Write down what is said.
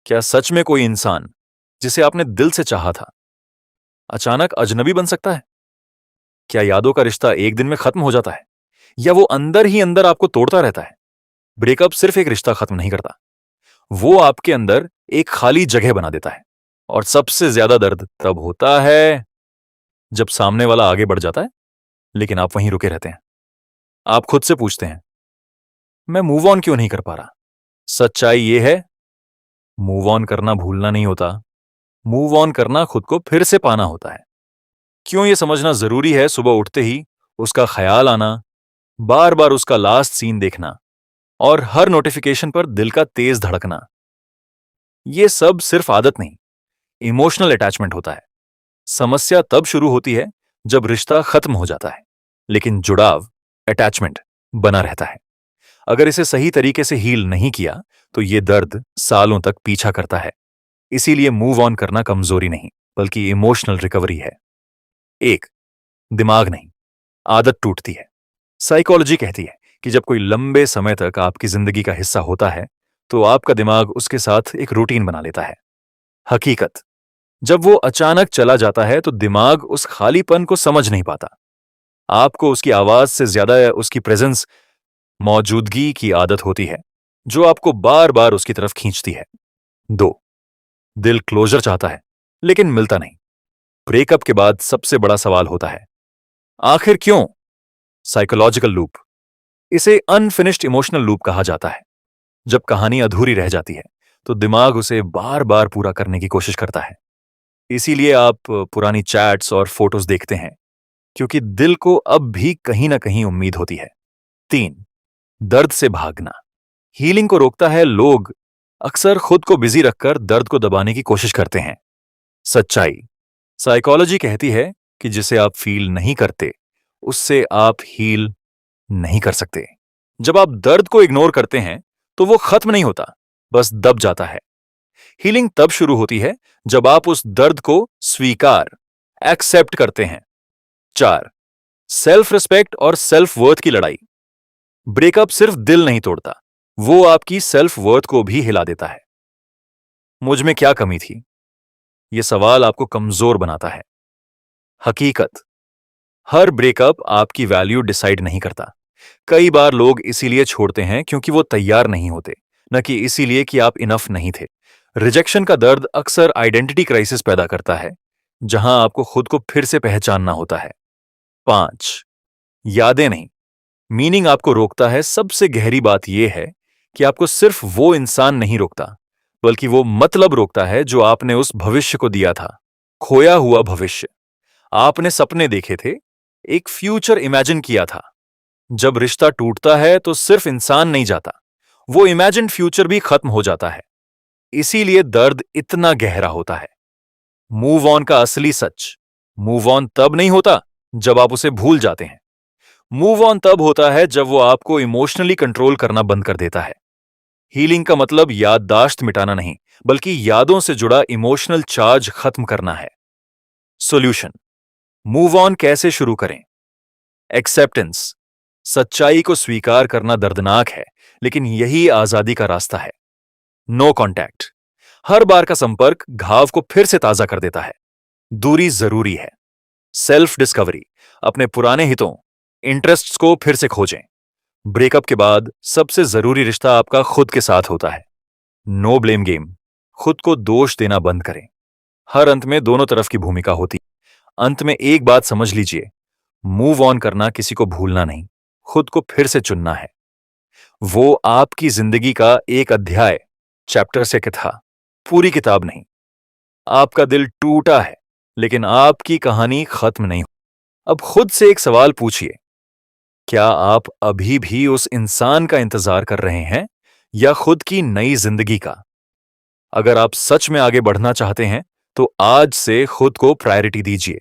क्या सच में कोई इंसान जिसे आपने दिल से चाहा था अचानक अजनबी बन सकता है? क्या यादों का रिश्ता एक दिन में खत्म हो जाता है, या वो अंदर ही अंदर आपको तोड़ता रहता है? ब्रेकअप सिर्फ एक रिश्ता खत्म नहीं करता, वो आपके अंदर एक खाली जगह बना देता है। और सबसे ज्यादा दर्द तब होता है जब सामने वाला आगे बढ़ जाता है, लेकिन आप वहीं रुके रहते हैं। आप खुद से पूछते हैं, मैं मूव ऑन क्यों नहीं कर पा रहा? सच्चाई ये है, मूव ऑन करना भूलना नहीं होता, मूव ऑन करना खुद को फिर से पाना होता है। क्यों ये समझना जरूरी है? सुबह उठते ही उसका ख्याल आना, बार बार उसका लास्ट सीन देखना, और हर नोटिफिकेशन पर दिल का तेज धड़कना, ये सब सिर्फ आदत नहीं, इमोशनल अटैचमेंट होता है। समस्या तब शुरू होती है जब रिश्ता खत्म हो जाता है, लेकिन जुड़ाव, अटैचमेंट बना रहता है। अगर इसे सही तरीके से हील नहीं किया तो ये दर्द सालों तक पीछा करता है। इसीलिए मूव ऑन करना कमजोरी नहीं, बल्कि इमोशनल रिकवरी है। एक, दिमाग नहीं, आदत टूटती है। साइकोलॉजी कहती है कि जब कोई लंबे समय तक आपकी जिंदगी का हिस्सा होता है तो आपका दिमाग उसके साथ एक रूटीन बना लेता है। हकीकत, जब वो अचानक चला जाता है तो दिमाग उस खालीपन को समझ नहीं पाता। आपको उसकी आवाज से ज्यादा उसकी प्रेजेंस, मौजूदगी की आदत होती है, जो आपको बार बार उसकी तरफ खींचती है। दो, दिल क्लोजर चाहता है लेकिन मिलता नहीं। ब्रेकअप के बाद सबसे बड़ा सवाल होता है, आखिर क्यों? साइकोलॉजिकल लूप, इसे अनफिनिश्ड इमोशनल लूप कहा जाता है। जब कहानी अधूरी रह जाती है तो दिमाग उसे बार बार पूरा करने की कोशिश करता है। इसीलिए आप पुरानी चैट्स और फोटोज देखते हैं, क्योंकि दिल को अब भी कहीं ना कहीं उम्मीद होती है। तीन, दर्द से भागना हीलिंग को रोकता है। लोग अक्सर खुद को बिजी रखकर दर्द को दबाने की कोशिश करते हैं। सच्चाई, साइकोलॉजी कहती है कि जिसे आप फील नहीं करते उससे आप हील नहीं कर सकते। जब आप दर्द को इग्नोर करते हैं तो वो खत्म नहीं होता, बस दब जाता है। हीलिंग तब शुरू होती है जब आप उस दर्द को स्वीकार, एक्सेप्ट करते हैं। चार, सेल्फ रिस्पेक्ट और सेल्फ वर्थ की लड़ाई। ब्रेकअप सिर्फ दिल नहीं तोड़ता, वो आपकी सेल्फ वर्थ को भी हिला देता है। मुझ में क्या कमी थी, यह सवाल आपको कमजोर बनाता है। हकीकत, हर ब्रेकअप आपकी वैल्यू डिसाइड नहीं करता। कई बार लोग इसीलिए छोड़ते हैं क्योंकि वो तैयार नहीं होते, न कि इसीलिए कि आप इनफ नहीं थे। रिजेक्शन का दर्द अक्सर आइडेंटिटी क्राइसिस पैदा करता है, जहां आपको खुद को फिर से पहचानना होता है। पांच, यादें नहीं, मीनिंग आपको रोकता है। सबसे गहरी बात यह है कि आपको सिर्फ वो इंसान नहीं रोकता, बल्कि वो मतलब रोकता है जो आपने उस भविष्य को दिया था। खोया हुआ भविष्य, आपने सपने देखे थे, एक फ्यूचर इमेजिन किया था। जब रिश्ता टूटता है तो सिर्फ इंसान नहीं जाता, वो इमेजिन फ्यूचर भी खत्म हो जाता है। इसीलिए दर्द इतना गहरा होता है। मूव ऑन का असली सच, मूव ऑन तब नहीं होता जब आप उसे भूल जाते हैं। मूव ऑन तब होता है जब वो आपको इमोशनली कंट्रोल करना बंद कर देता है। हीलिंग का मतलब याददाश्त मिटाना नहीं, बल्कि यादों से जुड़ा इमोशनल चार्ज खत्म करना है। सॉल्यूशन, मूव ऑन कैसे शुरू करें? एक्सेप्टेंस, सच्चाई को स्वीकार करना दर्दनाक है, लेकिन यही आजादी का रास्ता है। नो कॉन्टैक्ट, हर बार का संपर्क घाव को फिर से ताजा कर देता है। दूरी जरूरी है। सेल्फ डिस्कवरी, अपने पुराने हितों, इंटरेस्ट्स को फिर से खोजें। ब्रेकअप के बाद सबसे जरूरी रिश्ता आपका खुद के साथ होता है। नो ब्लेम गेम, खुद को दोष देना बंद करें। हर अंत में दोनों तरफ की भूमिका होती है। अंत में एक बात समझ लीजिए, मूव ऑन करना किसी को भूलना नहीं, खुद को फिर से चुनना है। वो आपकी जिंदगी का एक अध्याय, चैप्टर से था, पूरी किताब नहीं। आपका दिल टूटा है, लेकिन आपकी कहानी खत्म नहीं। अब खुद से एक सवाल पूछिए, क्या आप अभी भी उस इंसान का इंतजार कर रहे हैं या खुद की नई जिंदगी का? अगर आप सच में आगे बढ़ना चाहते हैं तो आज से खुद को प्रायोरिटी दीजिए।